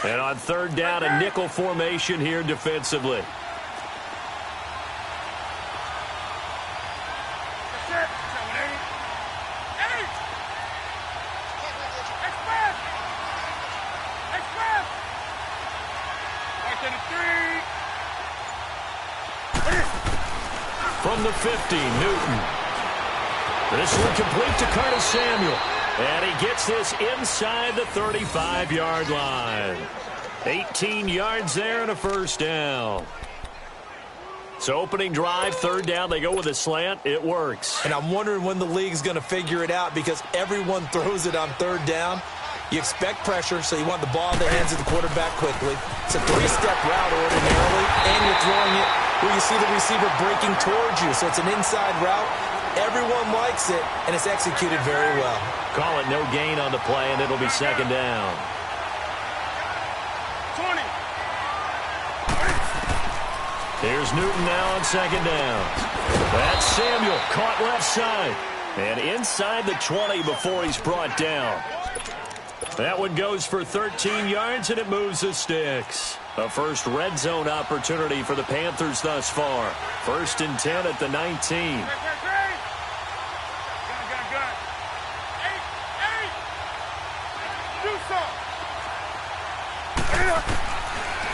And on third down, a nickel formation here defensively. From the 50, Newton. This one complete to Curtis Samuel. And he gets this inside the 35-yard line. 18 yards there and a first down. So opening drive, third down, they go with a slant. It works. And I'm wondering when the league's going to figure it out because everyone throws it on third down. You expect pressure, so you want the ball in the hands of the quarterback quickly. It's a three-step route ordinarily, and you're throwing it where you see the receiver breaking towards you. So it's an inside route. Everyone likes it, and it's executed very well. Call it no gain on the play, and it'll be second down. 20. Here's Newton now on second down. That's Samuel, caught left side. And inside the 20 before he's brought down. That one goes for 13 yards, and it moves the sticks. A first red zone opportunity for the Panthers thus far. First and 10 at the 19.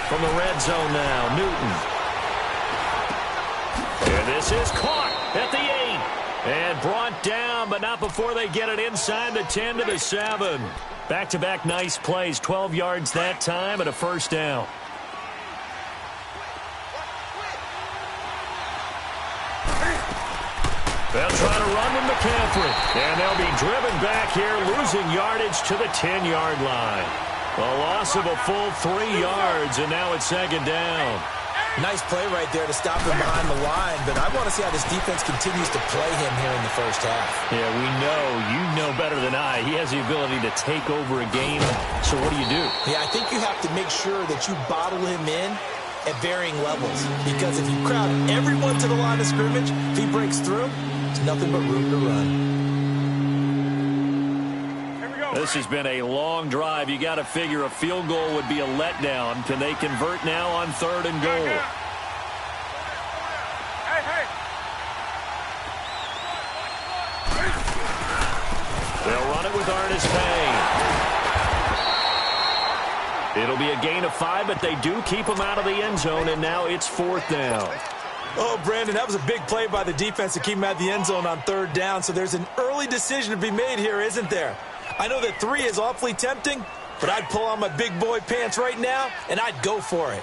From the red zone now, Newton. And this is caught at the 8. And brought down, but not before they get it inside the 10 to the 7. Back-to-back nice plays, 12 yards that time, and a first down. They'll try to run with McCaffrey. And they'll be driven back here, losing yardage to the 10-yard line. A loss of a full 3 yards, and now it's second down. Nice play right there to stop him behind the line, but I want to see how this defense continues to play him here in the first half. Yeah, we know. You know better than I. He has the ability to take over a game. So what do you do? Yeah, I think you have to make sure that you bottle him in at varying levels, because if you crowd everyone to the line of scrimmage, if he breaks through, there's nothing but room to run. This has been a long drive. You got to figure a field goal would be a letdown. Can they convert now on third and goal? They'll run it with Ernest Payne. It'll be a gain of 5, but they do keep him out of the end zone, and now it's fourth down. Oh, Brandon, that was a big play by the defense to keep him at the end zone on third down, so there's an early decision to be made here, isn't there? I know that 3 is awfully tempting, but I'd pull on my big boy pants right now, and I'd go for it.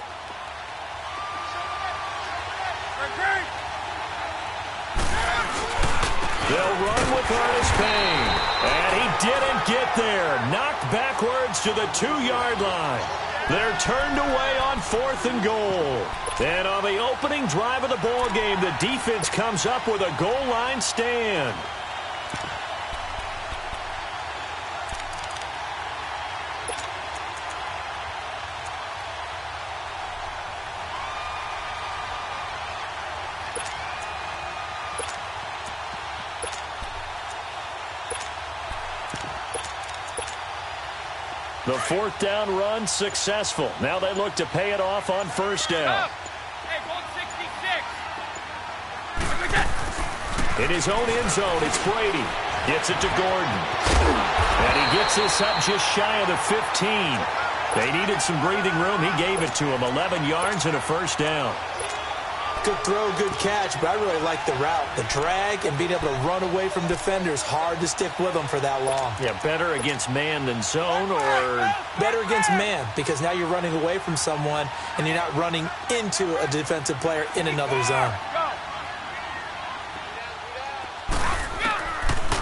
They'll run with Ernest Payne. And he didn't get there. Knocked backwards to the 2-yard line. They're turned away on fourth and goal. And on the opening drive of the ball game, the defense comes up with a goal line stand. The fourth down run successful. Now they look to pay it off on first down. In his own end zone, it's Brady. Gets it to Gordon. And he gets this up just shy of the 15. They needed some breathing room. He gave it to him. 11 yards and a first down. Good throw, good catch, but I really like the route. The drag and being able to run away from defenders, hard to stick with them for that long. Yeah, better against man than zone, or? Better against man, because now you're running away from someone and you're not running into a defensive player in another zone.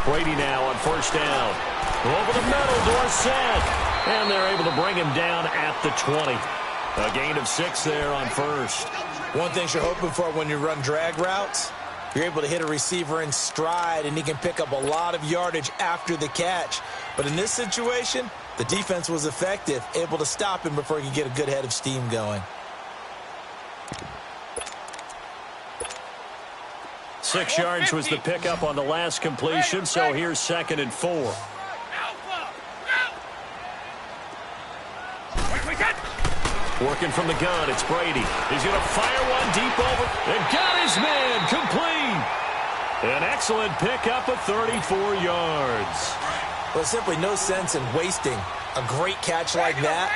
Brady now on first down. Over the middle, Dorsett. And they're able to bring him down at the 20. A gain of 6 there on first. One thing you're hoping for when you run drag routes, you're able to hit a receiver in stride, and he can pick up a lot of yardage after the catch. But in this situation, the defense was effective, able to stop him before he could get a good head of steam going. 6 yards was the pickup on the last completion, so here's 2nd and 4. Working from the gun, it's Brady. He's going to fire one deep over and got his man complete. An excellent pickup of 34 yards. Well, simply no sense in wasting a great catch like that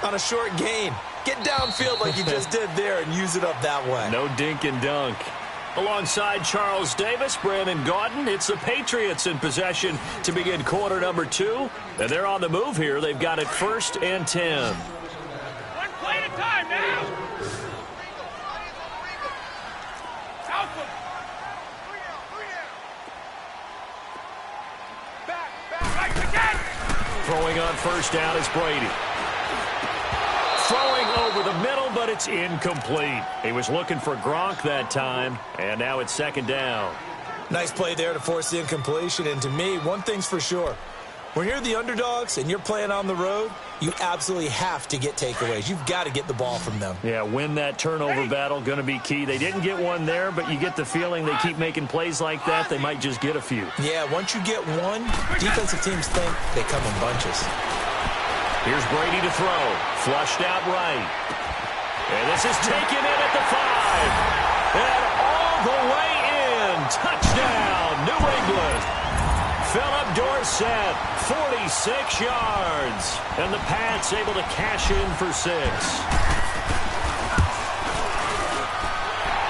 on a short gain. Get downfield like you just did there and use it up that way. No dink and dunk. Alongside Charles Davis, Brandon Gaudin, it's the Patriots in possession to begin quarter number 2. And they're on the move here. They've got it 1st and 10. One play at a time now. Throwing on 1st down is Brady. Throwing over the middle, but it's incomplete. He was looking for Gronk that time, and now it's 2nd down. Nice play there to force the incompletion. And to me, one thing's for sure. When you're the underdogs and you're playing on the road, you absolutely have to get takeaways. You've got to get the ball from them. Yeah, win that turnover battle, going to be key. They didn't get one there, but you get the feeling they keep making plays like that, they might just get a few. Yeah, once you get one, defensive teams think they come in bunches. Here's Brady to throw. Flushed out right. And this is taken in at the 5. And all the way in. Touchdown, New England. Philip Dorsett, 46 yards. And the Pats able to cash in for 6.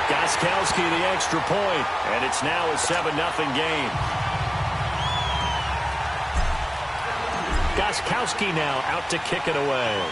Gostkowski the extra point. And it's now a 7-0 game. Gostkowski now out to kick it away.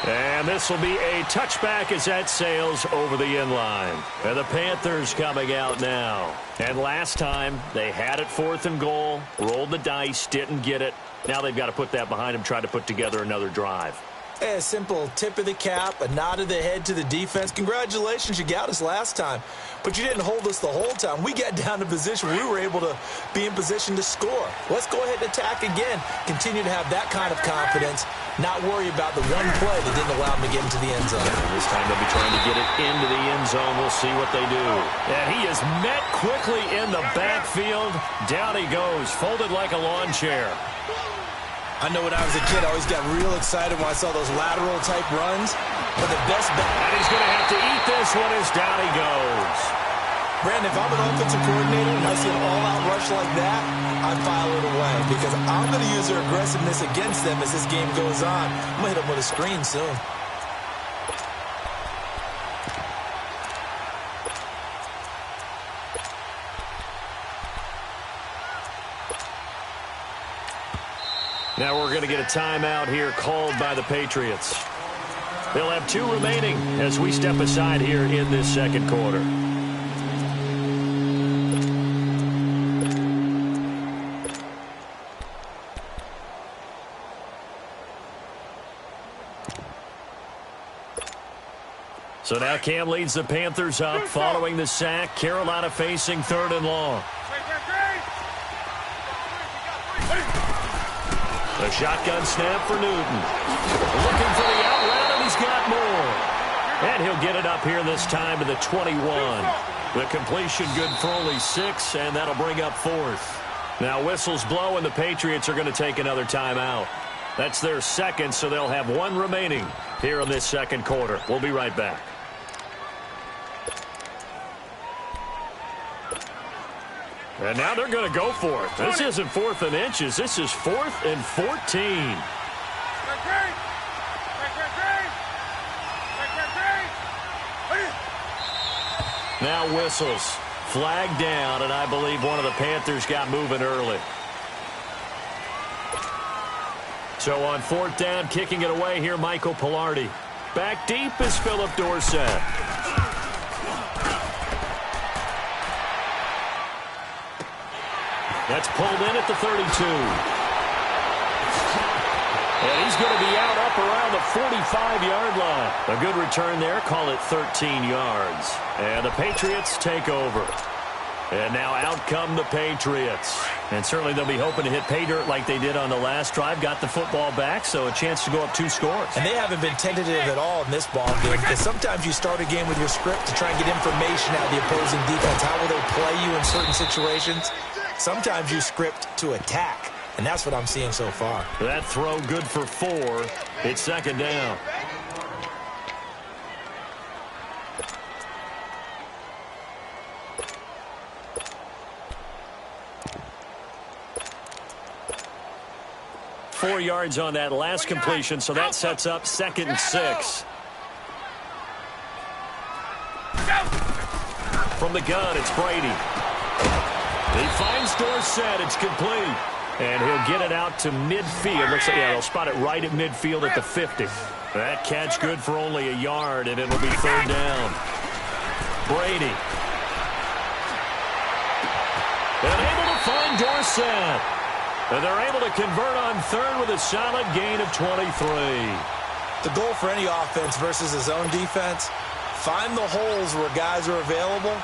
And this will be a touchback as that sails over the end line. And the Panthers coming out now. And last time, they had it 4th and goal, rolled the dice, didn't get it. Now they've got to put that behind them, try to put together another drive. A simple tip of the cap, a nod of the head to the defense. Congratulations, you got us last time. But you didn't hold us the whole time. We got down to position. We were able to be in position to score. Let's go ahead and attack again. Continue to have that kind of confidence. Not worry about the one play that didn't allow them to get into the end zone. This time they'll be trying to get it into the end zone. We'll see what they do. And he is met quickly in the backfield. Down he goes, folded like a lawn chair. I know when I was a kid, I always got real excited when I saw those lateral-type runs. But the best bet... And he's going to have to eat this one as down he goes. Brandon, if I'm an offensive coordinator and I see an all-out rush like that, I file it away. Because I'm going to use their aggressiveness against them as this game goes on. I'm going to hit them with a screen soon. Now we're going to get a timeout here called by the Patriots. They'll have 2 remaining as we step aside here in this 2nd quarter. So now Cam leads the Panthers up following the sack. Carolina facing 3rd and long. A shotgun snap for Newton. Looking for the out route, and he's got more. And he'll get it up here this time to the 21. The completion good for only 6, and that'll bring up 4th. Now whistles blow, and the Patriots are going to take another timeout. That's their 2nd, so they'll have 1 remaining here in this 2nd quarter. We'll be right back. And now they're going to go for it. This isn't 4th and inches. This is 4th and 14. Now whistles. Flag down, and I believe one of the Panthers got moving early. So on 4th down, kicking it away here, Michael Pilardi. Back deep is Philip Dorsett. That's pulled in at the 32. And he's going to be out up around the 45-yard line. A good return there. Call it 13 yards. And the Patriots take over. And now out come the Patriots. And certainly they'll be hoping to hit pay dirt like they did on the last drive. Got the football back, so a chance to go up 2 scores. And they haven't been tentative at all in this ball game, because sometimes you start a game with your script to try and get information out of the opposing defense. How will they play you in certain situations? Sometimes you script to attack, and that's what I'm seeing so far. That throw good for 4. It's second down. Four yards on that last completion, so that sets up 2nd and 6. From the gun, it's Brady. He finds Dorsett. It's complete. And he'll get it out to midfield. Looks like, yeah, they'll spot it right at midfield at the 50. That catch good for only a yard, and it'll be 3rd down. Brady. And able to find Dorsett. And they're able to convert on 3rd with a solid gain of 23. The goal for any offense versus his own defense, find the holes where guys are available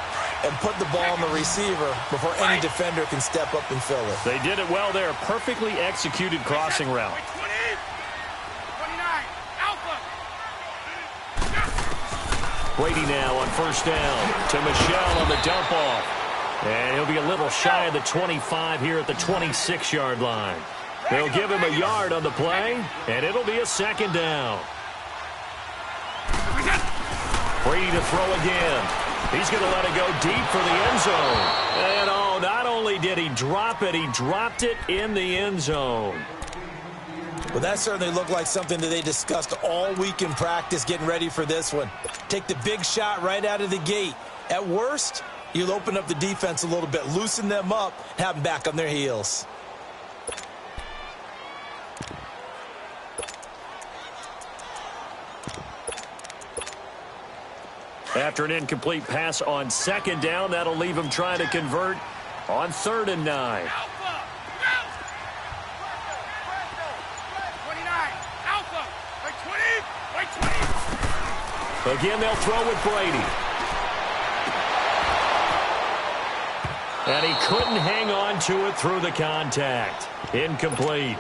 and put the ball on the receiver before any defender can step up and fill it. They did it well there. Perfectly executed crossing route. 29, Alpha. Brady now on 1st down to Michelle on the dump off. And he'll be a little shy of the 25 here at the 26-yard line. They'll give him a yard on the play, and it'll be a 2nd down. Brady to throw again. He's going to let it go deep for the end zone. And oh, not only did he drop it, he dropped it in the end zone. Well, that certainly looked like something that they discussed all week in practice getting ready for this one. Take the big shot right out of the gate. At worst, you'll open up the defense a little bit, loosen them up, have them back on their heels. After an incomplete pass on 2nd down, that'll leave him trying to convert on 3rd and 9. Alpha. 29, Alpha. By 20. Again, they'll throw with Brady. And he couldn't hang on to it through the contact. Incomplete.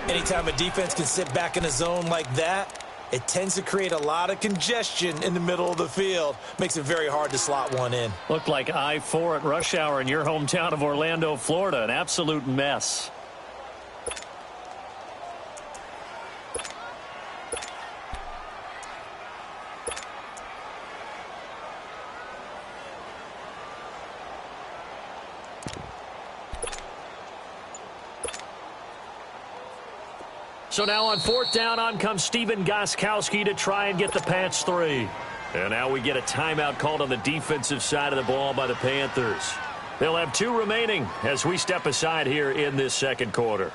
Anytime a defense can sit back in a zone like that, it tends to create a lot of congestion in the middle of the field. Makes it very hard to slot one in. Looked like I-4 at rush hour in your hometown of Orlando, Florida. An absolute mess. So now on 4th down, on comes Stephen Gostkowski to try and get the patch 3. And now we get a timeout called on the defensive side of the ball by the Panthers. They'll have 2 remaining as we step aside here in this 2nd quarter.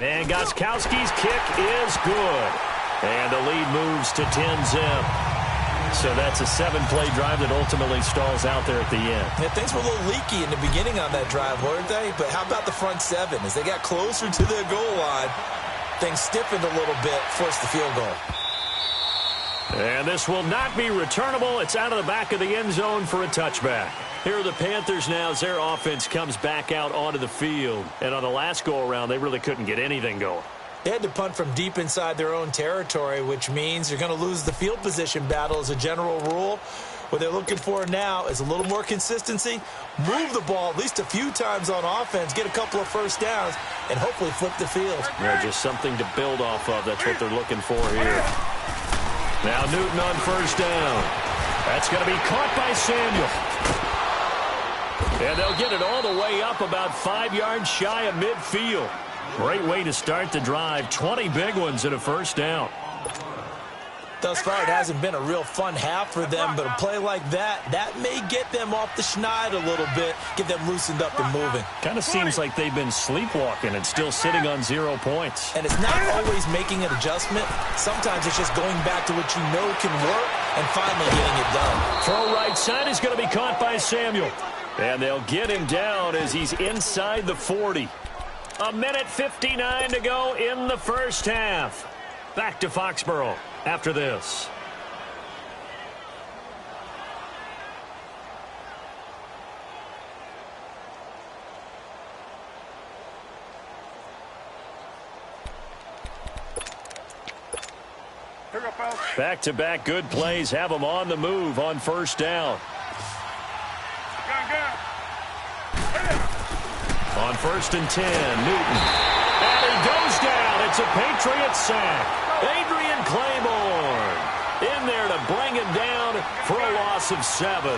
And Gostkowski's kick is good. And the lead moves to 10-zip. So that's a 7-play drive that ultimately stalls out there at the end. Yeah, things were a little leaky in the beginning on that drive, weren't they? But how about the front 7? As they got closer to their goal line, things stiffened a little bit, forced the field goal. And this will not be returnable. It's out of the back of the end zone for a touchback. Here are the Panthers now as their offense comes back out onto the field. And on the last go-around, they really couldn't get anything going. They had to punt from deep inside their own territory, which means you're going to lose the field position battle as a general rule. What they're looking for now is a little more consistency, move the ball at least a few times on offense, get a couple of first downs, and hopefully flip the field. Yeah, just something to build off of. That's what they're looking for here. Now Newton on 1st down. That's going to be caught by Samuel. And they'll get it all the way up about 5 yards shy of midfield. Great way to start the drive. 20 big ones and a 1st down. Thus far, it hasn't been a real fun half for them, but a play like that may get them off the schneid a little bit, get them loosened up and moving. Kind of seems like they've been sleepwalking and still sitting on 0 points. And it's not always making an adjustment. Sometimes it's just going back to what you know can work and finally getting it done. Throw right side is going to be caught by Samuel. And they'll get him down as he's inside the 40. 1:59 to go in the first half. Back to Foxborough after this. Back-to-back good plays have them on the move on first down. On 1st and 10, Newton. And he goes down. It's a Patriot sack. Adrian Claiborne in there to bring him down for a loss of 7.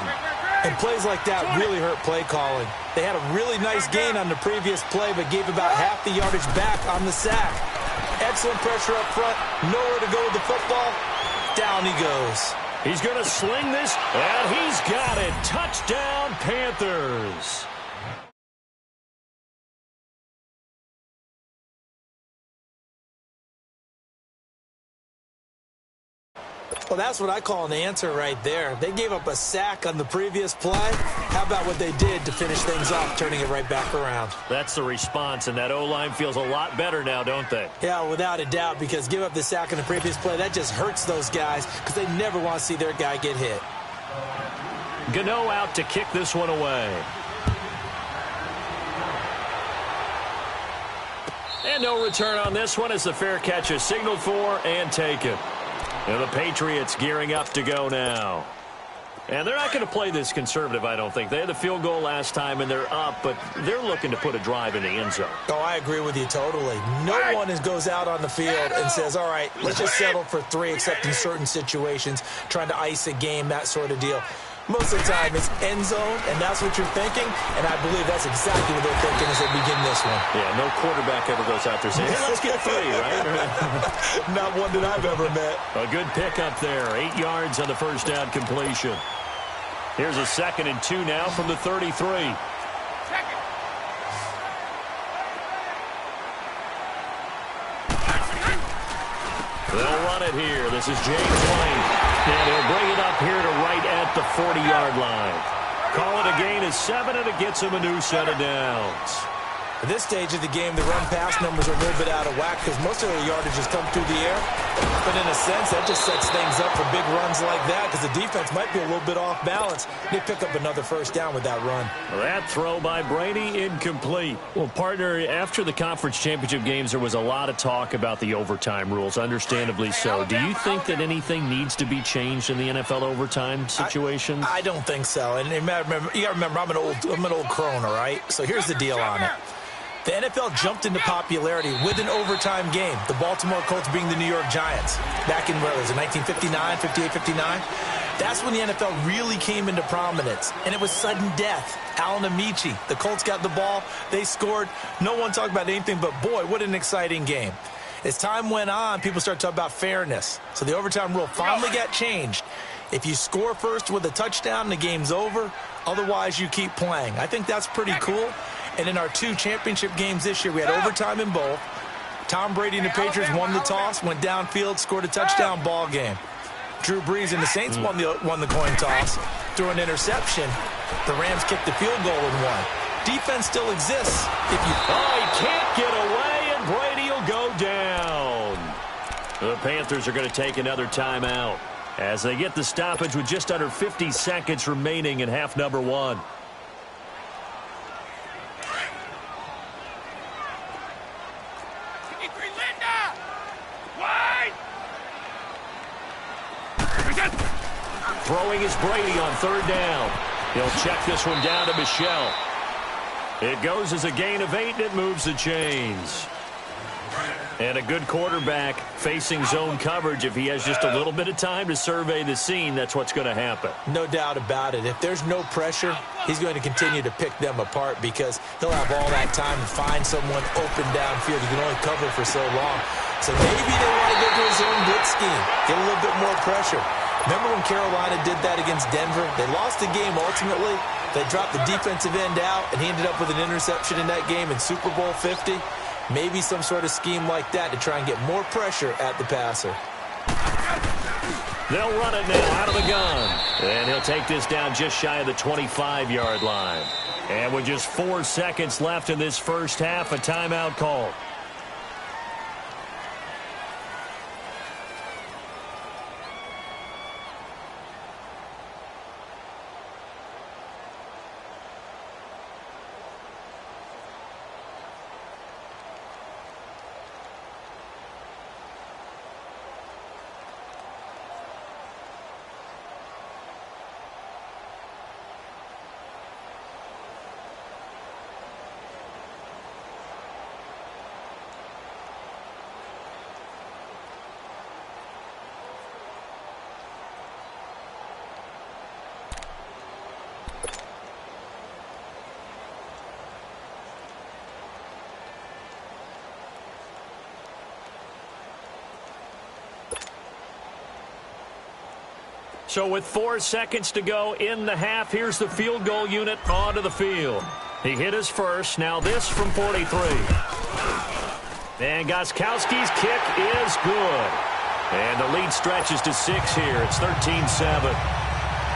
And plays like that really hurt play calling. They had a really nice gain on the previous play, but gave about half the yardage back on the sack. Excellent pressure up front. Nowhere to go with the football. Down he goes. He's going to sling this, and he's got it. Touchdown, Panthers. Well, that's what I call an answer right there. They gave up a sack on the previous play. How about what they did to finish things off, turning it right back around? That's the response, and that O-line feels a lot better now, don't they? Yeah, without a doubt, because give up the sack on the previous play, that just hurts those guys because they never want to see their guy get hit. Gano out to kick this one away. And no return on this one as the fair catch is signaled for and taken. And the Patriots gearing up to go now. And they're not going to play this conservative, I don't think. They had the field goal last time, and they're up, but they're looking to put a drive in the end zone. Oh, I agree with you totally. No one goes out on the field and says, all right, let's just settle for 3, except in certain situations, trying to ice a game, that sort of deal. Most of the time, it's end zone, and that's what you're thinking, and I believe that's exactly what they're thinking as they begin this one. Yeah, no quarterback ever goes out there saying, hey, let's get 3, right? Not one that I've ever met. A good pickup there, 8 yards on the first down completion. Here's a 2nd and 2 now from the 33. They'll run it here. This is James White. And he'll bring it up here to right at the 40-yard line. Call it a gain of 7, and it gets him a new set of downs. At this stage of the game, the run-pass numbers are a little bit out of whack because most of their yardage has come through the air. But in a sense, that just sets things up for big runs like that because the defense might be a little bit off balance. They pick up another first down with that run. That throw by Brady incomplete. Well, partner, after the conference championship games, there was a lot of talk about the overtime rules, understandably so. Do you think that anything needs to be changed in the NFL overtime situation? I don't think so. And you got to remember, I'm an old crone, all right? So here's the deal on it. The NFL jumped into popularity with an overtime game, the Baltimore Colts being the New York Giants. Back in, what was it, 1959, 58, 59? That's when the NFL really came into prominence, and it was sudden death. Alan Amici, the Colts got the ball, they scored. No one talked about anything but, boy, what an exciting game. As time went on, people started talking about fairness. So the overtime rule finally got changed. If you score first with a touchdown, the game's over. Otherwise, you keep playing. I think that's pretty cool. And in our 2 championship games this year, we had overtime in both. Tom Brady and the Patriots won the toss, went downfield, scored a touchdown, ball game. Drew Brees and the Saints won the coin toss, threw an interception. The Rams kicked the field goal and won. Defense still exists. He can't get away, and Brady will go down. The Panthers are going to take another timeout as they get the stoppage with just under 50 seconds remaining in half number 1. Throwing is Brady on 3rd down. He'll check this one down to Michel. It goes as a gain of 8, and it moves the chains. And a good quarterback facing zone coverage, if he has just a little bit of time to survey the scene, that's what's going to happen. No doubt about it. If there's no pressure, he's going to continue to pick them apart because he'll have all that time to find someone open downfield. He can only cover for so long. So maybe they want to go to a zone blitz scheme, get a little bit more pressure. Remember when Carolina did that against Denver? They lost the game ultimately. They dropped the defensive end out, and he ended up with an interception in that game in Super Bowl 50. Maybe some sort of scheme like that to try and get more pressure at the passer. They'll run it now out of the gun. And he'll take this down just shy of the 25-yard line. And with just 4 seconds left in this first half, a timeout called. So with 4 seconds to go in the half, here's the field goal unit onto the field. He hit his first. Now this from 43. And Gostkowski's kick is good. And the lead stretches to 6 here. It's 13-7.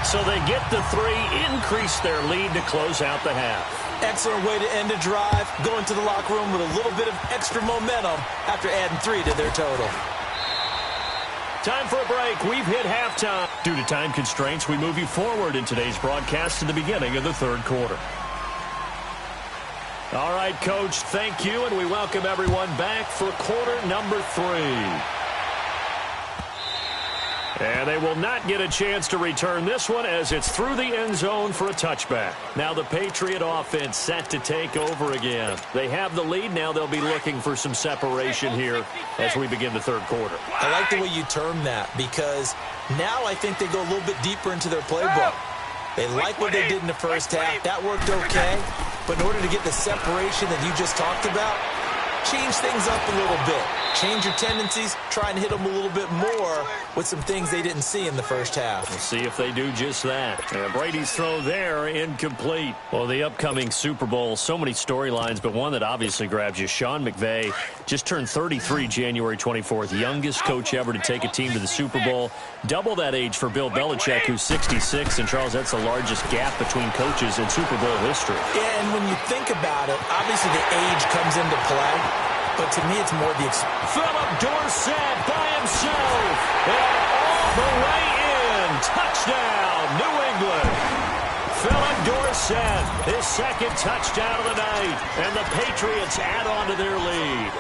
So they get the 3, increase their lead to close out the half. Excellent way to end a drive, going to the locker room with a little bit of extra momentum after adding 3 to their total. Time for a break. We've hit halftime. Due to time constraints, we move you forward in today's broadcast to the beginning of the third quarter. All right, Coach, thank you, and we welcome everyone back for quarter number 3. And they will not get a chance to return this one as it's through the end zone for a touchback. Now the Patriot offense set to take over again. They have the lead. Now they'll be looking for some separation here as we begin the third quarter. I like the way you term that because now I think they go a little bit deeper into their playbook. They like what they did in the first half. That worked okay. But in order to get the separation that you just talked about, change things up a little bit. Change your tendencies, try and hit them a little bit more with some things they didn't see in the first half. We'll see if they do just that. And Brady's throw there, incomplete. Well, the upcoming Super Bowl, so many storylines, but one that obviously grabs you. Sean McVay just turned 33 January 24th, youngest coach ever to take a team to the Super Bowl. Double that age for Bill Belichick, who's 66. And, Charles, that's the largest gap between coaches in Super Bowl history. Yeah, and when you think about it, obviously the age comes into play. But to me, it's more the Philip Dorsett by himself. And all the way in. Touchdown, New England. Philip Dorsett, his second touchdown of the night. And the Patriots add on to their lead.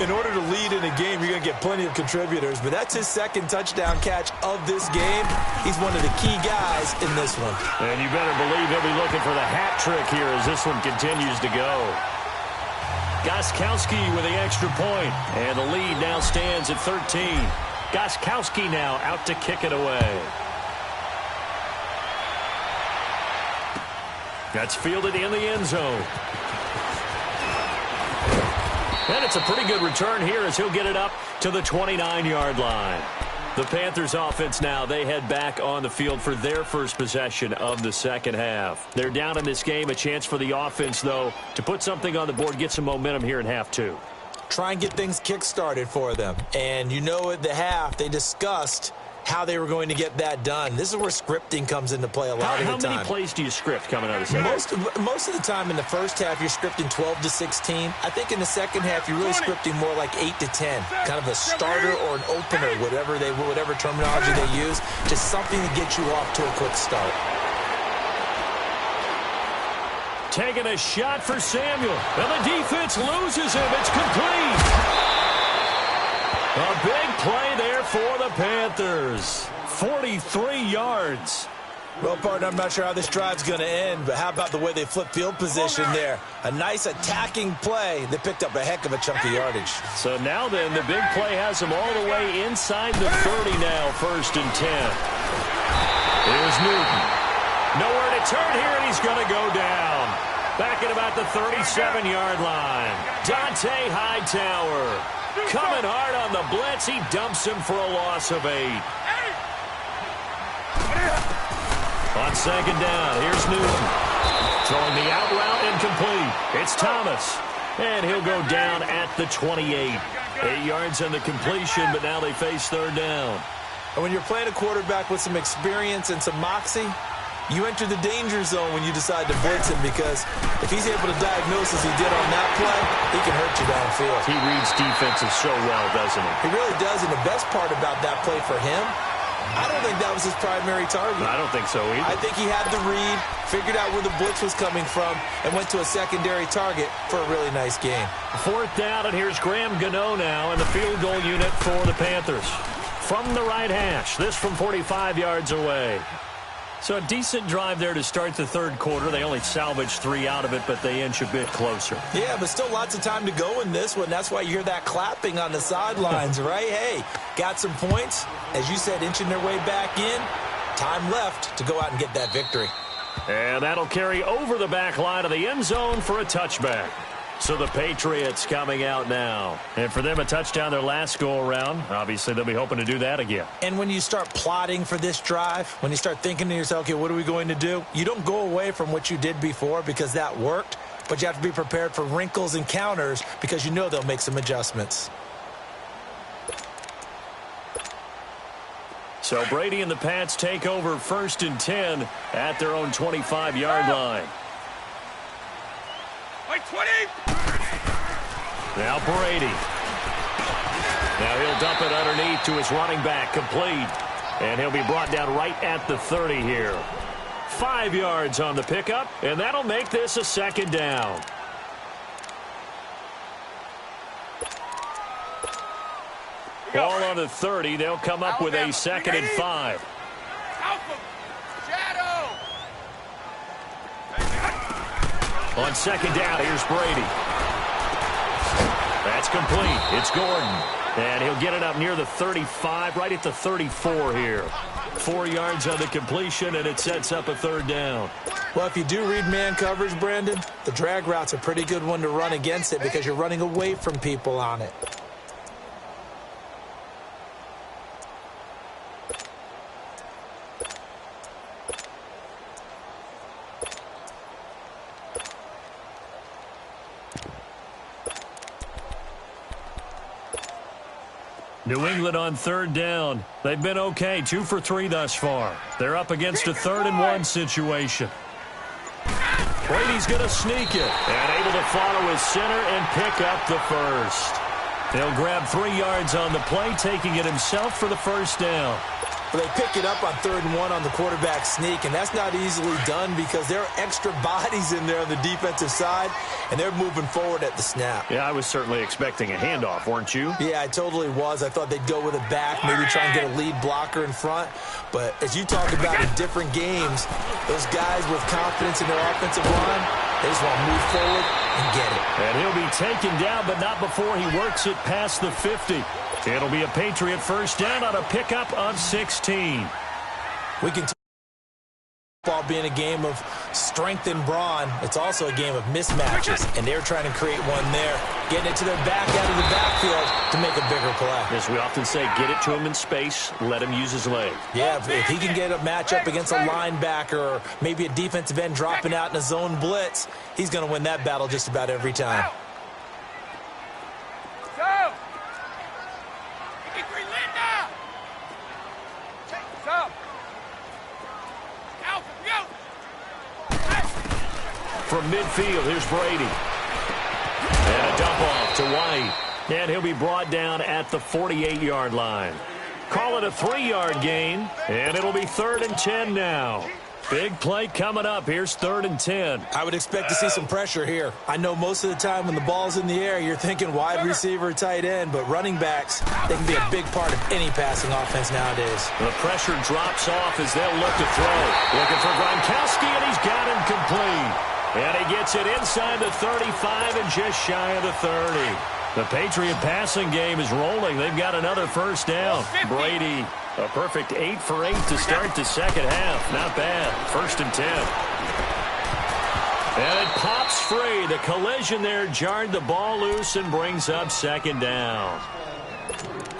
In order to lead in a game, you're going to get plenty of contributors. But that's his second touchdown catch of this game. He's one of the key guys in this one. And you better believe he'll be looking for the hat trick here as this one continues to go. Gostkowski with the extra point. And the lead now stands at 13. Gostkowski now out to kick it away. That's fielded in the end zone. And it's a pretty good return here as he'll get it up to the 29-yard line. The Panthers offense now, they head back on the field for their first possession of the second half. They're down in this game. A chance for the offense, though, to put something on the board, get some momentum here in half 2. Try and get things kick-started for them. And you know at the half, they discussed how they were going to get that done. This is where scripting comes into play a lot of the time. How many plays do you script coming out of the second? Most of the time in the first half, you're scripting 12 to 16. I think in the second half, you're really scripting more like 8 to 10. Kind of a starter or an opener, whatever terminology they use. Just something to get you off to a quick start. Taking a shot for Samuel. And the defense loses him. It's complete. A big play there for the Panthers. 43 yards. Well, partner, I'm not sure how this drive's going to end, but how about the way they flip field position there? A nice attacking play that picked up a heck of a chunk of yardage. So now then, the big play has him all the way inside the 30 now, 1st and 10. Here's Newton. Nowhere to turn here, and he's going to go down. Back at about the 37-yard line. Dante Hightower coming hard on the blitz. He dumps him for a loss of 8. On 2nd down, here's Newton. Throwing the out route incomplete. It's Thomas. And he'll go down at the 28. 8 yards on the completion, but now they face 3rd down. And when you're playing a quarterback with some experience and some moxie, you enter the danger zone when you decide to blitz him, because if he's able to diagnose as he did on that play, he can hurt you downfield. He reads defenses so well, doesn't he? He really does, and the best part about that play for him, I don't think that was his primary target. I don't think so either. I think he had the read, figured out where the blitz was coming from, and went to a secondary target for a really nice gain. 4th down, and here's Graham Gano now in the field goal unit for the Panthers. From the right hash, this from 45 yards away. So a decent drive there to start the 3rd quarter. They only salvaged 3 out of it, but they inch a bit closer. Yeah, but still lots of time to go in this one. That's why you hear that clapping on the sidelines, right? Hey, got some points. As you said, inching their way back in. Time left to go out and get that victory. And that'll carry over the back line of the end zone for a touchback. So the Patriots coming out now. And for them, a touchdown their last go-around. Obviously, they'll be hoping to do that again. And when you start plotting for this drive, when you start thinking to yourself, okay, what are we going to do? You don't go away from what you did before because that worked, but you have to be prepared for wrinkles and counters because you know they'll make some adjustments. So Brady and the Pats take over 1st and 10 at their own 25-yard line. Like 20. Now Brady. Now he'll dump it underneath to his running back, complete. And he'll be brought down right at the 30 here. 5 yards on the pickup, and that'll make this a 2nd down. Ball on the 30. They'll come up with a 2nd and 5. Shadow. On 2nd down, here's Brady. That's complete. It's Gordon. And he'll get it up near the 35, right at the 34 here. 4 yards on the completion, and it sets up a 3rd down. Well, if you do read man coverage, Brandon, the drag route's a pretty good one to run against it because you're running away from people on it. New England on 3rd down. They've been okay, 2 for 3 thus far. They're up against a 3rd and 1 situation. Brady's going to sneak it and able to follow his center and pick up the 1st. He'll grab 3 yards on the play, taking it himself for the 1st down. But they pick it up on 3rd and 1 on the quarterback sneak, and that's not easily done because there are extra bodies in there on the defensive side, and they're moving forward at the snap. Yeah, I was certainly expecting a handoff, weren't you? Yeah, I totally was. I thought they'd go with a back, maybe try and get a lead blocker in front. But as you talk about in different games, those guys with confidence in their offensive line, they just want to move forward and get it. And he'll be taken down, but not before he works it past the 50. It'll be a Patriot 1st down on a pickup of 16. We can talk about being a game of strength and brawn. It's also a game of mismatches, and they're trying to create one there, getting it to their back out of the backfield to make a bigger play. As we often say, get it to him in space, let him use his leg. Yeah, if he can get a matchup against a linebacker or maybe a defensive end dropping out in a zone blitz, he's going to win that battle just about every time. From midfield, here's Brady. And a dump off to White. And he'll be brought down at the 48-yard line. Call it a 3-yard gain, and it'll be 3rd and 10 now. Big play coming up. Here's 3rd and 10. I would expect to see some pressure here. I know most of the time when the ball's in the air, you're thinking wide receiver, tight end, but running backs, they can be a big part of any passing offense nowadays. The pressure drops off as they'll look to throw. Looking for Gronkowski, and he's got him complete. And he gets it inside the 35 and just shy of the 30. The Patriot passing game is rolling. They've got another first down. Brady, a perfect 8 for 8 to start the second half. Not bad. 1st and 10. And it pops free. The collision there jarred the ball loose and brings up 2nd down.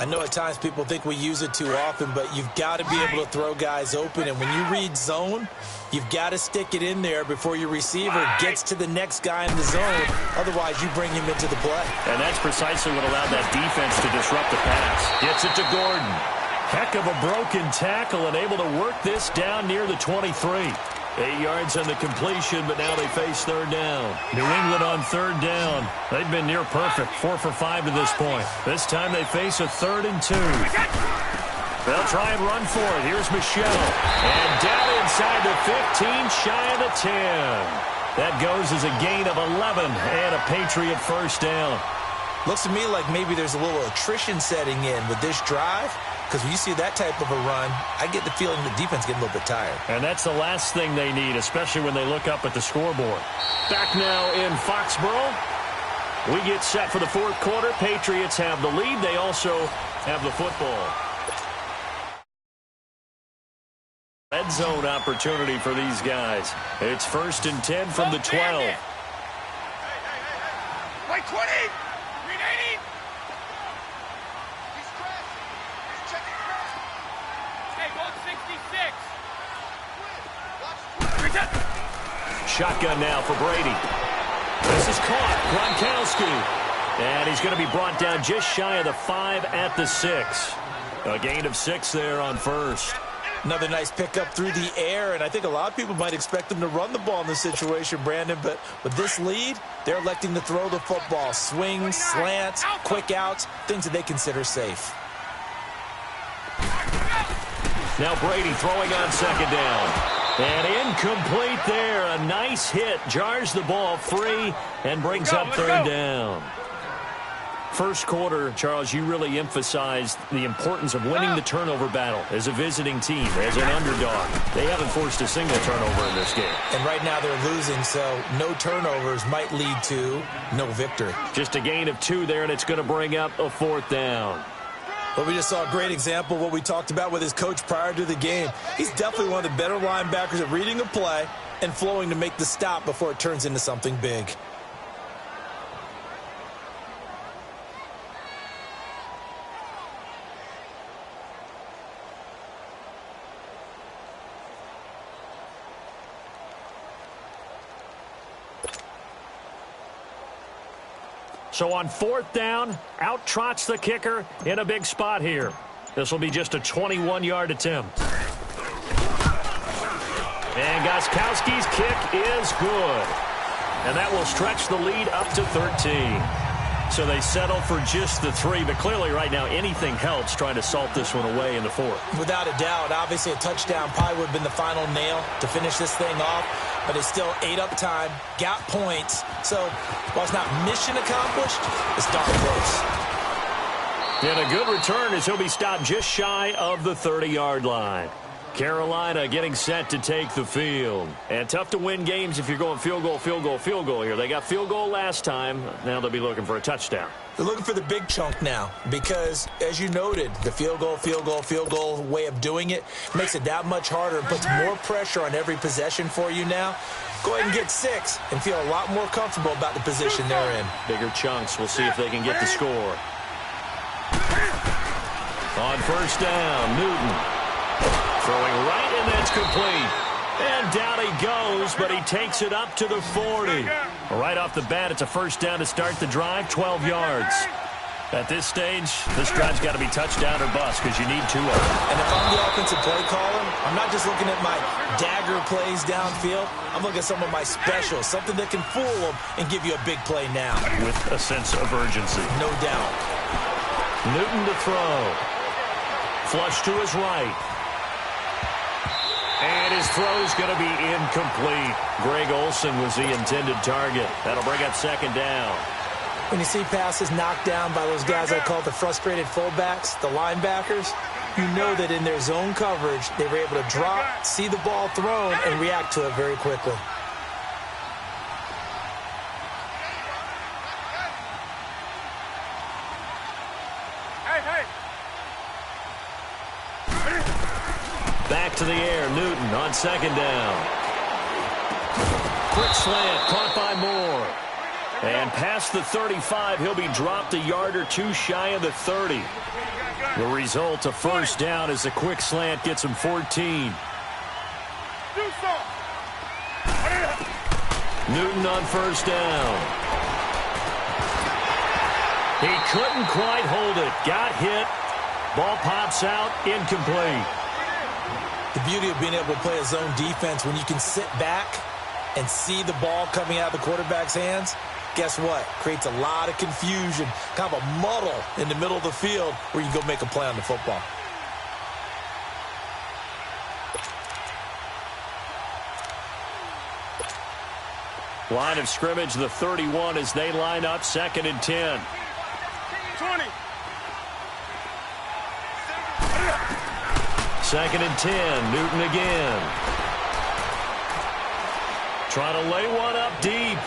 I know at times people think we use it too often, but you've got to be able to throw guys open. And when you read zone, you've got to stick it in there before your receiver gets to the next guy in the zone. Otherwise, you bring him into the play. And that's precisely what allowed that defense to disrupt the pass. Gets it to Gordon. Heck of a broken tackle and able to work this down near the 23. 8 yards on the completion, but now they face 3rd down. New England on 3rd down. They've been near perfect, 4 for 5 to this point. This time they face a 3rd and 2. They'll try and run for it. Here's Michelle. And down inside the 15, shy of the 10. That goes as a gain of 11 and a Patriot first down. Looks to me like maybe there's a little attrition setting in with this drive. Because when you see that type of a run, I get the feeling the defense getting a little bit tired. And that's the last thing they need, especially when they look up at the scoreboard. Back now in Foxborough. We get set for the 4th quarter. Patriots have the lead. They also have the football. Red zone opportunity for these guys. It's 1st and 10 from the 12. Wait, 20! Renee! Shotgun now for Brady. This is caught. Gronkowski. And he's going to be brought down just shy of the 5 at the 6. A gain of 6 there on 1st. Another nice pickup through the air, and I think a lot of people might expect them to run the ball in this situation, Brandon, but with this lead, they're electing to throw the football. Swings, slants, quick outs, things that they consider safe. Now Brady throwing on 2nd down. And incomplete there. A nice hit. Jars the ball free and brings up 3rd down. First quarter, Charles, you really emphasized the importance of winning the turnover battle as a visiting team, as an underdog. They haven't forced a single turnover in this game. And right now they're losing, so no turnovers might lead to no victory. Just a gain of 2 there, and it's going to bring up a 4th down. Well, we just saw a great example of what we talked about with his coach prior to the game. He's definitely one of the better linebackers at reading a play and flowing to make the stop before it turns into something big. So on 4th down, out trots the kicker in a big spot here. This will be just a 21-yard attempt. And Gostkowski's kick is good. And that will stretch the lead up to 13. So they settle for just the 3, but clearly right now anything helps trying to salt this one away in the 4th. Without a doubt, obviously a touchdown probably would have been the final nail to finish this thing off, but it's still ate up time, got points. So while it's not mission accomplished, it's darn close. And a good return as he'll be stopped just shy of the 30-yard line. Carolina getting set to take the field. And tough to win games if you're going field goal, field goal, field goal here. They got field goal last time. Now they'll be looking for a touchdown. They're looking for the big chunk now because, as you noted, the field goal way of doing it makes it that much harder and puts more pressure on every possession for you now. Go ahead and get 6 and feel a lot more comfortable about the position they're in. Bigger chunks. We'll see if they can get the score. On 1st down, Newton. Throwing right, and that's complete. And down he goes, but he takes it up to the 40. Right off the bat, it's a 1st down to start the drive, 12 yards. At this stage, this drive's got to be touchdown or bust because you need 2 of them. And if I'm the offensive play caller, I'm not just looking at my dagger plays downfield. I'm looking at some of my specials, something that can fool them and give you a big play now. With a sense of urgency. No doubt. Newton to throw. Flush to his right. And his throw's going to be incomplete. Greg Olsen was the intended target. That'll bring up second down. When you see passes knocked down by those guys I call the frustrated fullbacks, the linebackers, you know that in their zone coverage, they were able to drop, see the ball thrown, and react to it very quickly. Back to the air, Newton on second down. Quick slant, caught by Moore. And past the 35, he'll be dropped a yard or two shy of the 30. The result, a first down as the quick slant gets him 14. Newton on first down. He couldn't quite hold it. Got hit. Ball pops out, incomplete. The beauty of being able to play a zone defense when you can sit back and see the ball coming out of the quarterback's hands, guess what? Creates a lot of confusion, kind of a muddle in the middle of the field where you can go make a play on the football. Line of scrimmage, the 31 as they line up, 2nd and 10. 20. 2nd and 10, Newton again. Trying to lay one up deep.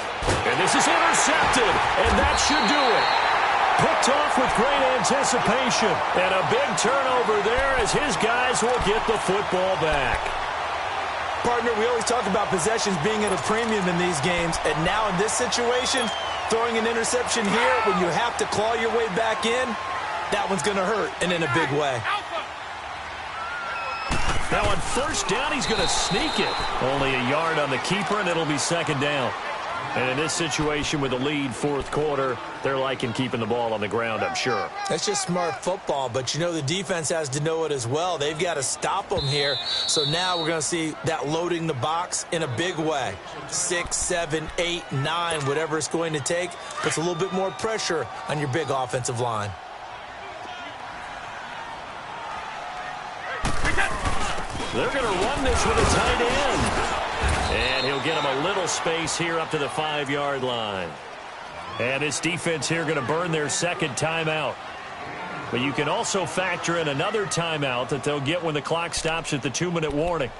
And this is intercepted, and that should do it. Picked off with great anticipation. And a big turnover there as his guys will get the football back. Partner, we always talk about possessions being at a premium in these games. And now in this situation, throwing an interception here when you have to claw your way back in, that one's going to hurt, and in a big way. Now on first down, he's going to sneak it. Only a yard on the keeper, and it'll be second down. And in this situation with the lead, 4th quarter, they're liking keeping the ball on the ground, I'm sure. That's just smart football, but you know the defense has to know it as well. They've got to stop them here. So now we're going to see that loading the box in a big way. 6, 7, 8, 9, whatever it's going to take, puts a little bit more pressure on your big offensive line. They're going to run this with a tight end. And he'll get him a little space here up to the 5-yard line. And this defense here going to burn their second timeout. But you can also factor in another timeout that they'll get when the clock stops at the 2-minute warning.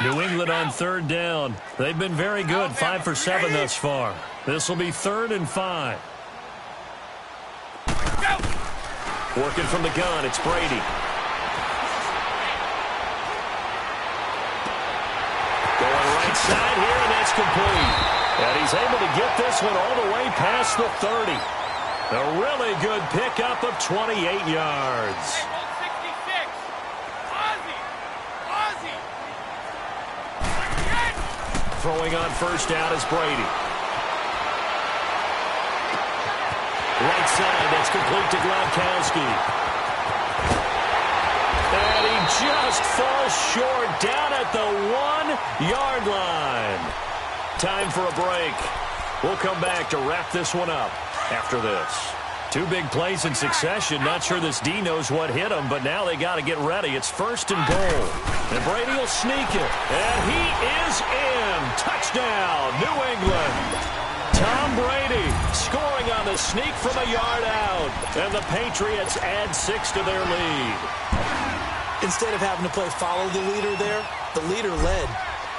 New England on 3rd down. They've been very good, 5 for 7 thus far. This will be 3rd and 5. Working from the gun, it's Brady. Going right side here, and that's complete. And he's able to get this one all the way past the 30. A really good pickup of 28 yards. Throwing on first down is Brady. Right side, that's complete to Gronkowski. And he just falls short down at the 1-yard line. Time for a break. We'll come back to wrap this one up after this. 2 big plays in succession. Not sure this D knows what hit him, but now they got to get ready. It's 1st and goal. And Brady will sneak it. And he is in. Touchdown, New England. Tom Brady scoring on the sneak from a yard out. And the Patriots add 6 to their lead. Instead of having to play follow the leader there, the leader led.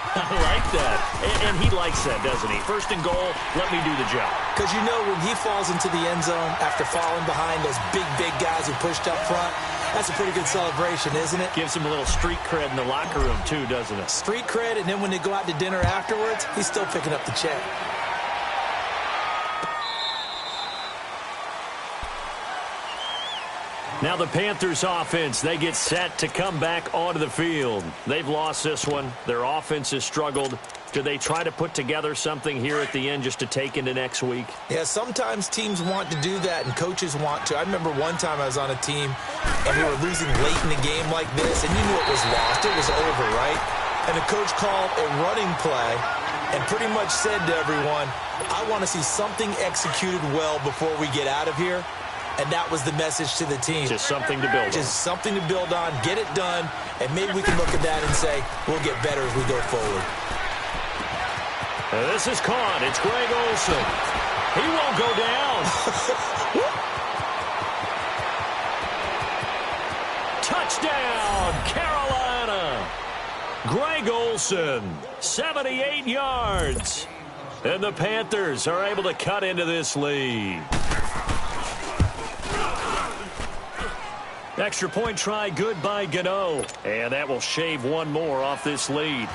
I like that. And he likes that, doesn't he? 1st and goal, let me do the job. Because you know when he falls into the end zone after falling behind those big guys who pushed up front, that's a pretty good celebration, isn't it? Gives him a little street cred in the locker room, too, doesn't it? Street cred, and then when they go out to dinner afterwards, he's still picking up the check. Now the Panthers offense, they get set to come back onto the field. They've lost this one. Their offense has struggled. Do they try to put together something here at the end just to take into next week? Yeah, sometimes teams want to do that and coaches want to. I remember one time I was on a team and we were losing late in the game like this, and you knew it was lost. It was over, right? and the coach called a running play and pretty much said to everyone, I want to see something executed well before we get out of here. And that was the message to the team. Just something to build on. Just something to build on, get it done, and maybe we can look at that and say, we'll get better as we go forward. This is caught. It's Greg Olsen. He won't go down. Touchdown, Carolina. Greg Olsen, 78 yards. And the Panthers are able to cut into this lead. Extra point try good by Gano. And that will shave one more off this lead.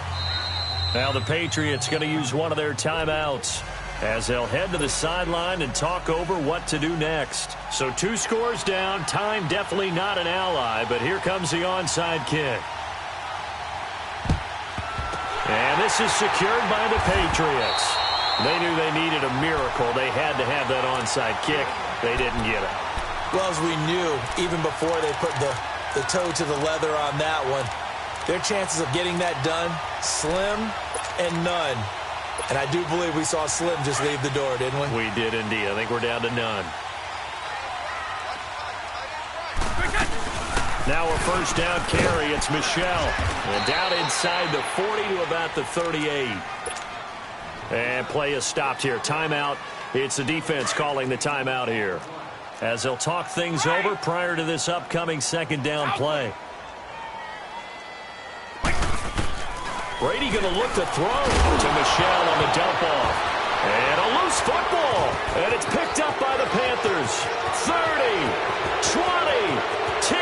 Now the Patriots going to use one of their timeouts as they'll head to the sideline and talk over what to do next. So 2 scores down. Time definitely not an ally, but here comes the onside kick. And this is secured by the Patriots. They knew they needed a miracle. They had to have that onside kick. They didn't get it. Well, as we knew, even before they put the toe to the leather on that one, their chances of getting that done, slim and none. And I do believe we saw Slim just leave the door, didn't we? We did indeed. I think we're down to none. Now a first down carry. It's Michel. And down inside the 40 to about the 38. And play is stopped here. Timeout. It's the defense calling the timeout here, as they'll talk things over prior to this upcoming second down play. Brady going to look to throw to Michel on the dump off. And a loose football. And it's picked up by the Panthers. 30, 20, 10.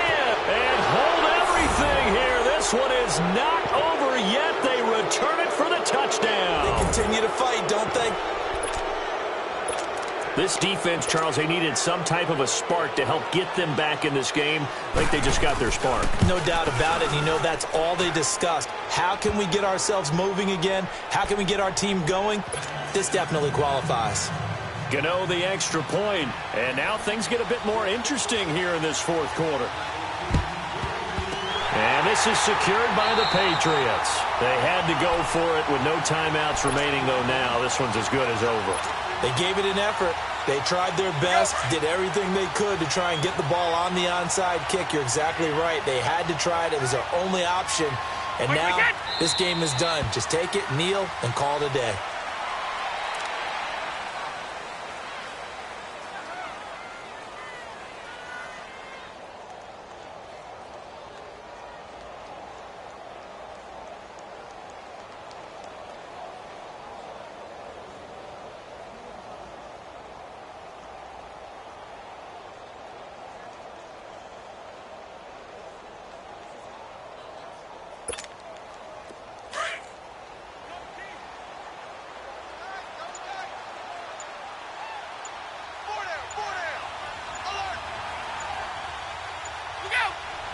And hold everything here. This one is not over yet. They return it for the touchdown. They continue to fight, don't they? This defense, Charles, they needed some type of a spark to help get them back in this game. I think they just got their spark. No doubt about it. And you know, that's all they discussed. How can we get ourselves moving again? How can we get our team going? This definitely qualifies. Gano the extra point. And now things get a bit more interesting here in this fourth quarter. And this is secured by the Patriots. They had to go for it with no timeouts remaining, though now. This one's as good as over. They gave it an effort. They tried their best, did everything they could to try and get the ball on the onside kick. You're exactly right. They had to try it. It was their only option. And now this game is done. Just take it, kneel, and call it a day.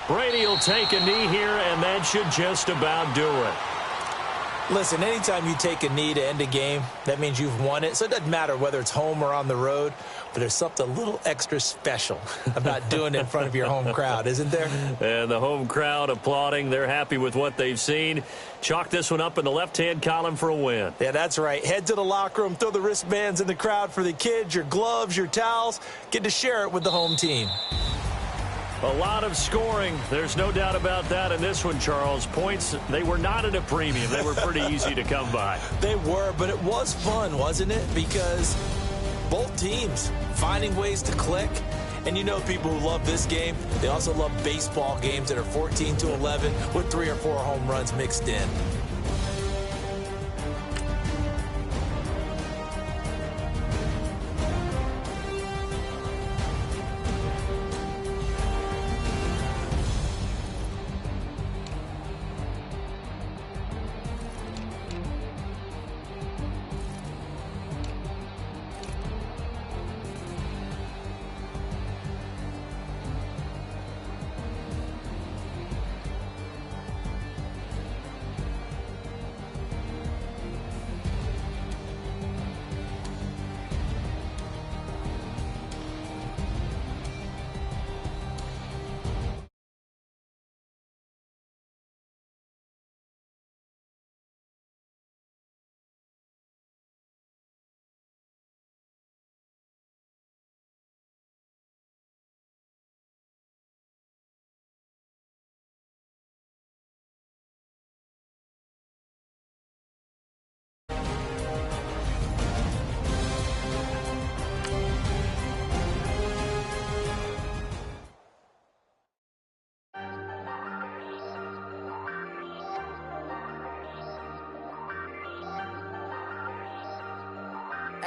Brady will take a knee here, and that should just about do it. Listen, anytime you take a knee to end a game, that means you've won it. So it doesn't matter whether it's home or on the road, but there's something a little extra special about doing it in front of your home crowd, isn't there? And the home crowd applauding. They're happy with what they've seen. Chalk this one up in the left-hand column for a win. Yeah, that's right. Head to the locker room, throw the wristbands in the crowd for the kids, your gloves, your towels. Get to share it with the home team. A lot of scoring. There's no doubt about that in this one, Charles. Points, they were not at a premium. They were pretty easy to come by. They were, but it was fun, wasn't it? Because both teams finding ways to click. And you know people who love this game, they also love baseball games that are 14-11 with 3 or 4 home runs mixed in.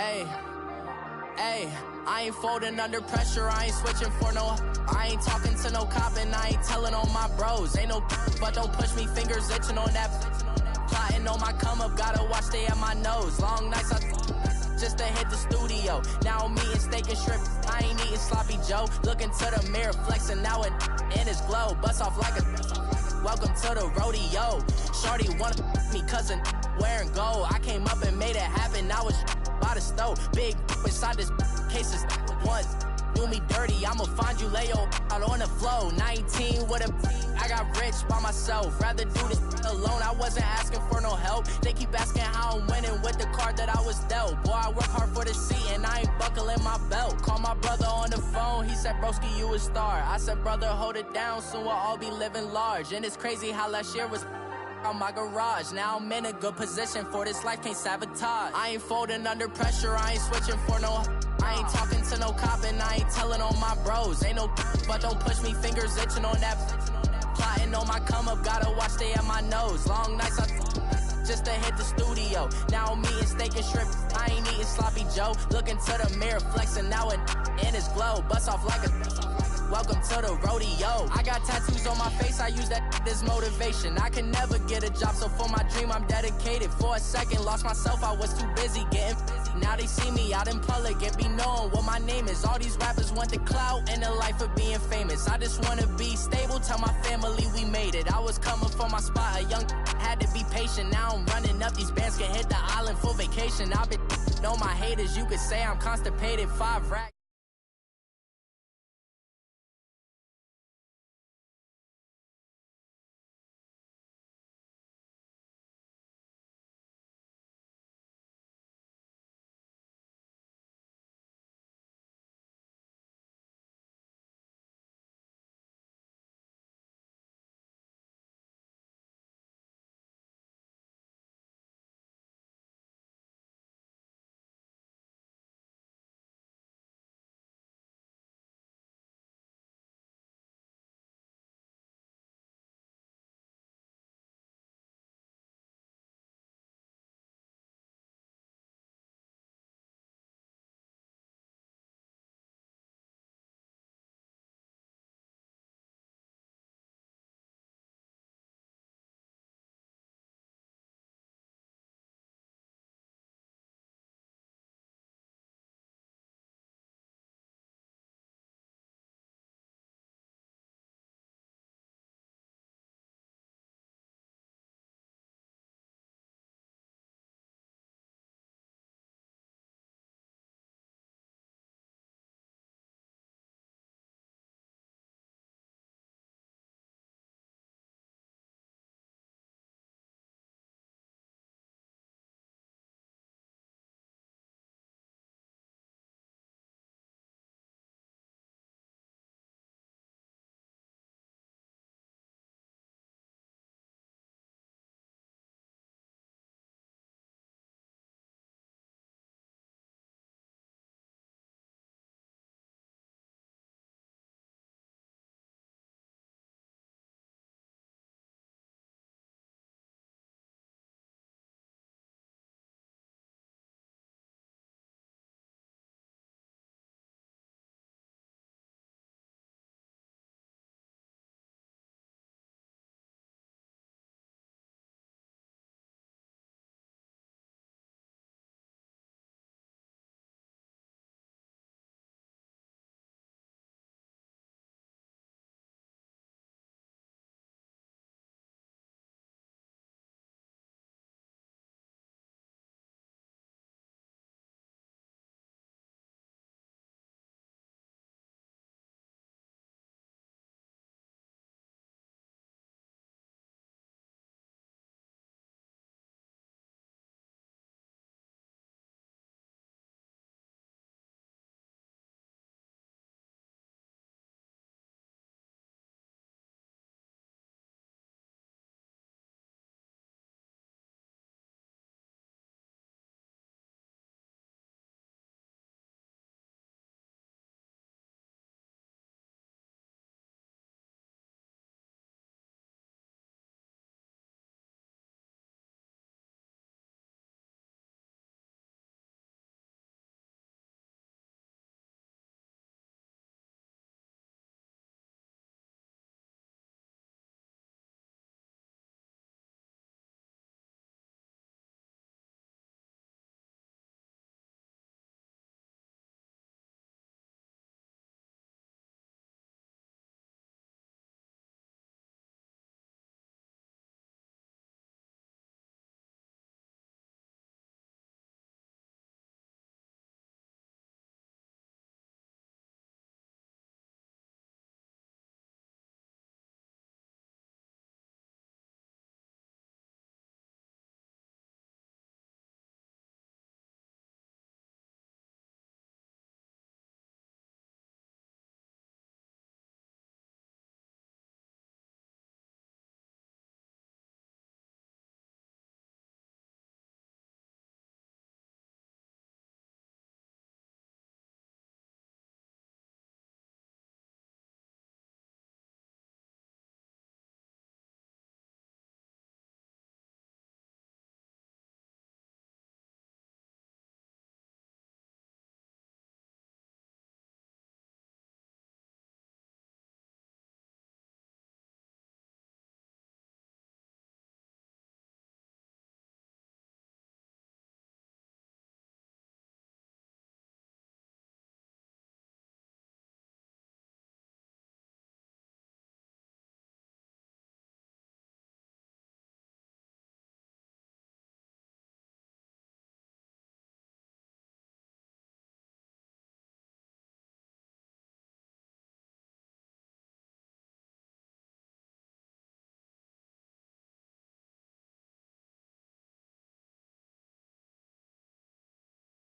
Ayy, I ain't folding under pressure, I ain't switching for no. I ain't talking to no cop and I ain't telling on my bros. Ain't no but don't push me, fingers itching on that. Plotting on my come up, gotta watch stay at my nose. Long nights just to hit the studio. Now I'm eating steak and shrimp, I ain't eating sloppy Joe. Looking to the mirror, flexing now it in his glow. Bust off like a welcome to the rodeo. Shorty wanna me cousin wearing gold. I came up and made it happen, I was by the stove. Big inside this cases once do me dirty, I'ma find you lay your out on the floor. 19 with a I got rich by myself, rather do this alone. I wasn't asking for no help, they keep asking how I'm winning with the card that I was dealt. Boy, I work hard for the seat and I ain't buckling my belt. Call my brother on the phone, he said broski you a star. I said brother hold it down, soon we'll all be living large. And it's crazy how last year was on my garage. Now I'm in a good position for this life, can't sabotage. I ain't folding under pressure, I ain't switching for no. I ain't talking to no cop and I ain't telling on my bros. Ain't no but don't push me, fingers itching on that. Plotting on my come up, gotta watch stay at my nose. Long nights just to hit the studio. Now I'm eating steak and shrimp, I ain't eating sloppy Joe. Looking to the mirror, flexing now it in his glow. Bust off like a welcome to the rodeo. I got tattoos on my face, I use that as motivation. I can never get a job, so for my dream I'm dedicated. For a second, lost myself, I was too busy getting busy. Now they see me out in public and be knowing what my name is. All these rappers want the clout and the life of being famous. I just wanna be stable, tell my family we made it. I was coming for my spot, a young had to be patient. Now I'm running up, these bands can hit the island for vacation. I've been on my haters, you could say I'm constipated. 5 racks.